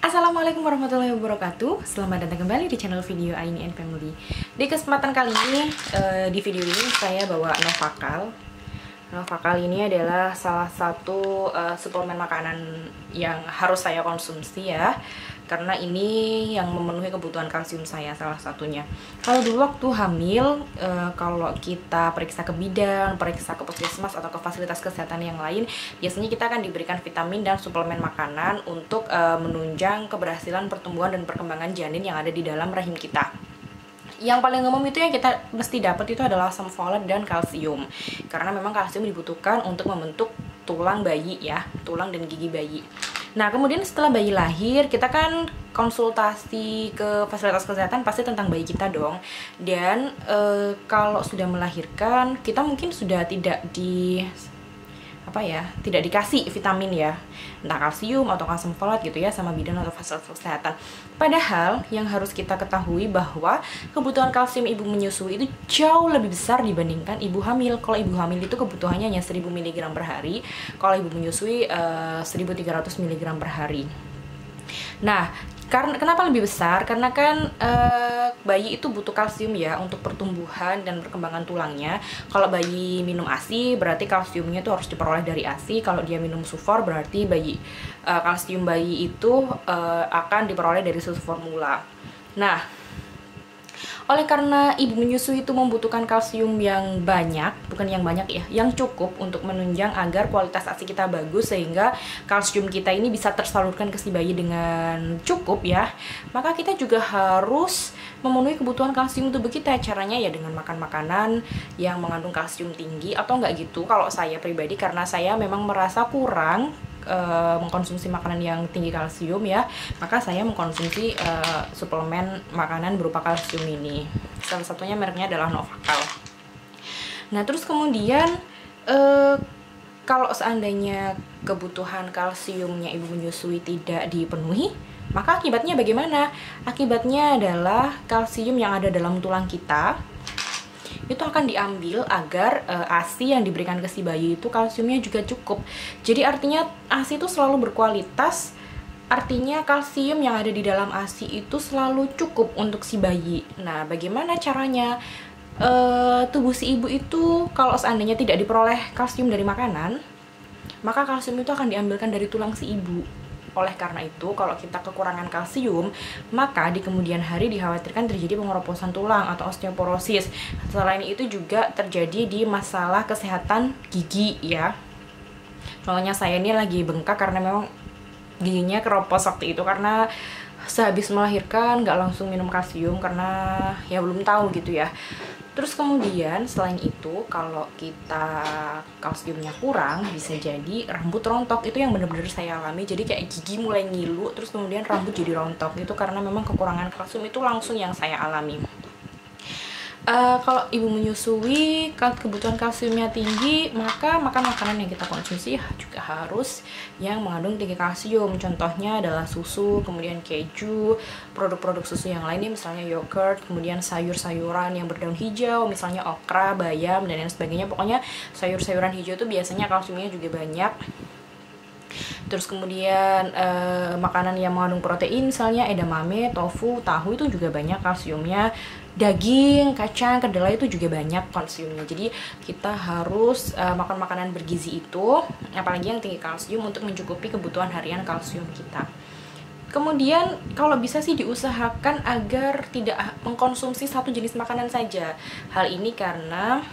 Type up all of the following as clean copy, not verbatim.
Assalamualaikum warahmatullahi wabarakatuh. Selamat datang kembali di channel video Aini and Family. Di kesempatan kali ini, di video ini saya bawa Novakal. Novakal ini adalah salah satu suplemen makanan yang harus saya konsumsi ya, karena ini yang memenuhi kebutuhan kalsium saya salah satunya. Kalau dulu waktu hamil, kalau kita periksa ke bidan, periksa ke puskesmas atau ke fasilitas kesehatan yang lain, biasanya kita akan diberikan vitamin dan suplemen makanan untuk menunjang keberhasilan pertumbuhan dan perkembangan janin yang ada di dalam rahim kita. Yang paling umum itu yang kita mesti dapat itu adalah asam folat dan kalsium, karena memang kalsium dibutuhkan untuk membentuk tulang bayi ya, tulang dan gigi bayi. Nah, kemudian setelah bayi lahir, kita kan konsultasi ke fasilitas kesehatan pasti tentang bayi kita dong. Dan kalau sudah melahirkan, kita mungkin sudah tidak dikasih vitamin ya, entah kalsium atau asam folat gitu ya, sama bidan atau fasilitas kesehatan. Padahal yang harus kita ketahui bahwa kebutuhan kalsium ibu menyusui itu jauh lebih besar dibandingkan ibu hamil. Kalau ibu hamil itu kebutuhannya hanya 1000 mg per hari, kalau ibu menyusui 1300 mg per hari. Nah, kenapa lebih besar? Karena kan bayi itu butuh kalsium ya untuk pertumbuhan dan perkembangan tulangnya. Kalau bayi minum ASI berarti kalsiumnya itu harus diperoleh dari ASI. Kalau dia minum sufor berarti kalsium bayi itu akan diperoleh dari susu formula. Nah, oleh karena ibu menyusui itu membutuhkan kalsium yang banyak, bukan yang banyak ya, yang cukup untuk menunjang agar kualitas ASI kita bagus, sehingga kalsium kita ini bisa tersalurkan ke si bayi dengan cukup ya. Maka kita juga harus memenuhi kebutuhan kalsium tubuh kita. Caranya ya dengan makan makanan yang mengandung kalsium tinggi, atau enggak gitu. Kalau saya pribadi, karena saya memang merasa kurang mengkonsumsi makanan yang tinggi kalsium ya, maka saya mengkonsumsi suplemen makanan berupa kalsium ini. Salah satunya mereknya adalah Novakal. Nah, terus kemudian kalau seandainya kebutuhan kalsiumnya ibu menyusui tidak dipenuhi, maka akibatnya bagaimana? Akibatnya adalah kalsium yang ada dalam tulang kita itu akan diambil agar ASI yang diberikan ke si bayi itu kalsiumnya juga cukup. Jadi artinya ASI itu selalu berkualitas, artinya kalsium yang ada di dalam ASI itu selalu cukup untuk si bayi. Nah, bagaimana caranya? Tubuh si ibu itu kalau seandainya tidak diperoleh kalsium dari makanan, maka kalsium itu akan diambilkan dari tulang si ibu. Oleh karena itu, kalau kita kekurangan kalsium, maka di kemudian hari dikhawatirkan terjadi pengeroposan tulang atau osteoporosis. Selain itu juga terjadi di masalah kesehatan gigi ya. Contohnya saya ini lagi bengkak karena memang giginya keropos waktu itu, karena sehabis melahirkan nggak langsung minum kalsium karena ya belum tahu gitu ya. Terus kemudian selain itu, kalau kita kalsiumnya kurang, bisa jadi rambut rontok. Itu yang benar-benar saya alami. Jadi kayak gigi mulai ngilu, terus kemudian rambut jadi rontok. Itu karena memang kekurangan kalsium, itu langsung yang saya alami. Kalau ibu menyusui, kebutuhan kalsiumnya tinggi, maka makan makanan yang kita konsumsi juga harus yang mengandung tinggi kalsium. Contohnya adalah susu, kemudian keju, produk-produk susu yang lainnya, misalnya yogurt, kemudian sayur-sayuran yang berdaun hijau, misalnya okra, bayam, dan lain sebagainya. Pokoknya sayur-sayuran hijau itu biasanya kalsiumnya juga banyak. Terus kemudian makanan yang mengandung protein, misalnya edamame, tofu, tahu, itu juga banyak kalsiumnya. Daging, kacang, kedelai itu juga banyak kalsiumnya. Jadi kita harus makan makanan bergizi itu, apalagi yang tinggi kalsium, untuk mencukupi kebutuhan harian kalsium kita. Kemudian kalau bisa sih diusahakan agar tidak mengkonsumsi satu jenis makanan saja. Hal ini karena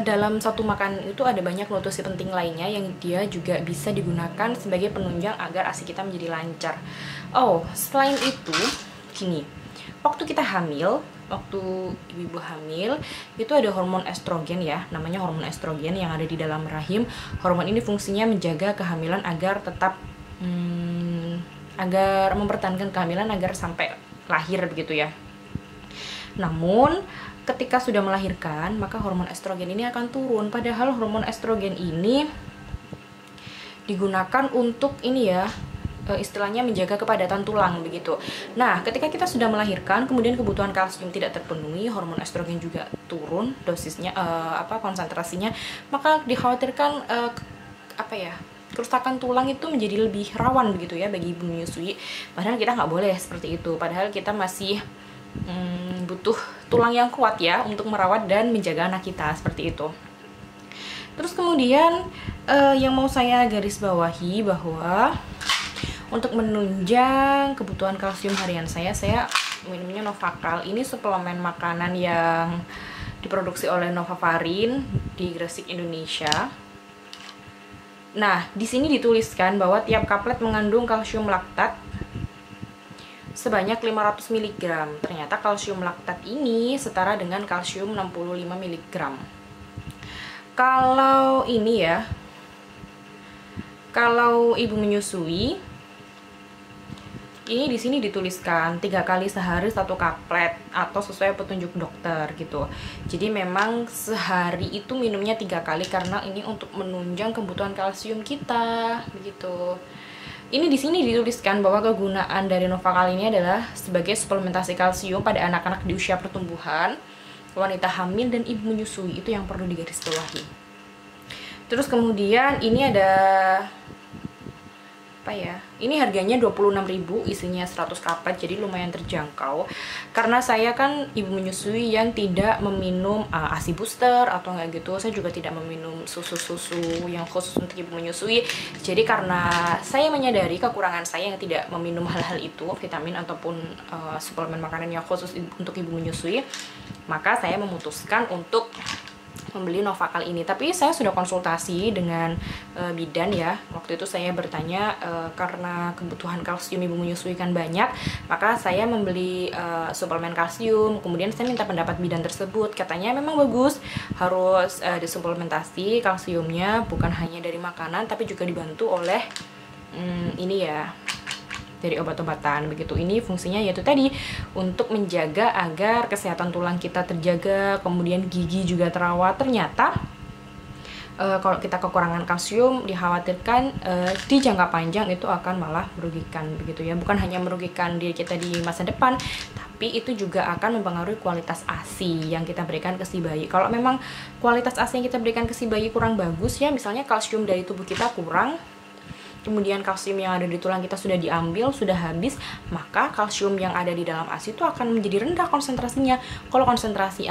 dalam satu makanan itu ada banyak nutrisi penting lainnya yang dia juga bisa digunakan sebagai penunjang agar ASI kita menjadi lancar. Selain itu, gini, waktu kita hamil, waktu ibu hamil, itu ada hormon estrogen ya, namanya hormon estrogen yang ada di dalam rahim. Hormon ini fungsinya menjaga kehamilan agar tetap agar mempertahankan kehamilan agar sampai lahir begitu ya. Namun ketika sudah melahirkan, maka hormon estrogen ini akan turun. Padahal hormon estrogen ini digunakan untuk ini ya, istilahnya menjaga kepadatan tulang begitu. Nah, ketika kita sudah melahirkan, kemudian kebutuhan kalsium tidak terpenuhi, hormon estrogen juga turun dosisnya, konsentrasinya, maka dikhawatirkan kerusakan tulang itu menjadi lebih rawan begitu ya bagi ibu menyusui. Padahal kita nggak boleh seperti itu. Padahal kita masih butuh tulang yang kuat ya untuk merawat dan menjaga anak kita seperti itu. Terus kemudian yang mau saya garis bawahi bahwa untuk menunjang kebutuhan kalsium harian saya minumnya Novakal. Ini suplemen makanan yang diproduksi oleh Novavarin di Gresik, Indonesia. Nah, di sini dituliskan bahwa tiap kaplet mengandung kalsium laktat sebanyak 500 mg. Ternyata kalsium laktat ini setara dengan kalsium 65 mg. Kalau ini ya, kalau ibu menyusui, ini di sini dituliskan 3 kali sehari 1 kaplet atau sesuai petunjuk dokter gitu. Jadi memang sehari itu minumnya 3 kali karena ini untuk menunjang kebutuhan kalsium kita begitu. Ini di sini dituliskan bahwa kegunaan dari Novakal ini adalah sebagai suplementasi kalsium pada anak-anak di usia pertumbuhan, wanita hamil dan ibu menyusui. Itu yang perlu digarisbawahi. Terus kemudian ini ada apa ya? Ini harganya 26.000, isinya 100 kaplet, jadi lumayan terjangkau. Karena saya kan ibu menyusui yang tidak meminum ASI booster atau enggak gitu. Saya juga tidak meminum susu-susu yang khusus untuk ibu menyusui. Jadi karena saya menyadari kekurangan saya yang tidak meminum hal-hal itu, vitamin ataupun suplemen makanan yang khusus untuk ibu menyusui, maka saya memutuskan untuk membeli Novakal ini. Tapi saya sudah konsultasi dengan bidan ya. Waktu itu saya bertanya karena kebutuhan kalsium ibu menyusui kan banyak, maka saya membeli suplemen kalsium. Kemudian saya minta pendapat bidan tersebut. Katanya memang bagus, harus disuplementasi kalsiumnya bukan hanya dari makanan tapi juga dibantu oleh ini ya, dari obat-obatan begitu. Ini fungsinya yaitu tadi untuk menjaga agar kesehatan tulang kita terjaga, kemudian gigi juga terawat. Ternyata kalau kita kekurangan kalsium dikhawatirkan di jangka panjang itu akan malah merugikan begitu ya. Bukan hanya merugikan diri kita di masa depan, tapi itu juga akan mempengaruhi kualitas ASI yang kita berikan ke si bayi. Kalau memang kualitas ASI yang kita berikan ke si bayi kurang bagus ya, misalnya kalsium dari tubuh kita kurang, kemudian kalsium yang ada di tulang kita sudah diambil, sudah habis, maka kalsium yang ada di dalam ASI itu akan menjadi rendah konsentrasinya. Kalau konsentrasi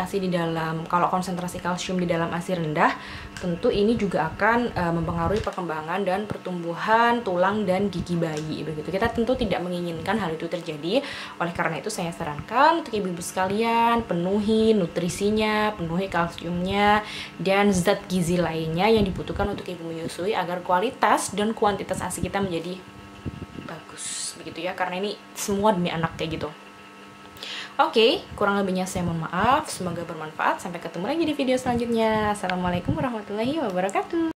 kalsium di dalam ASI rendah, tentu ini juga akan mempengaruhi perkembangan dan pertumbuhan tulang dan gigi bayi begitu. Kita tentu tidak menginginkan hal itu terjadi. Oleh karena itu saya sarankan untuk ibu-ibu sekalian, penuhi nutrisinya, penuhi kalsiumnya dan zat gizi lainnya yang dibutuhkan untuk ibu menyusui agar kualitas dan kuantitas ASI kita menjadi bagus begitu ya, karena ini semua demi anak kayak gitu. Oke, kurang lebihnya saya mohon maaf, semoga bermanfaat. Sampai ketemu lagi di video selanjutnya. Assalamualaikum warahmatullahi wabarakatuh.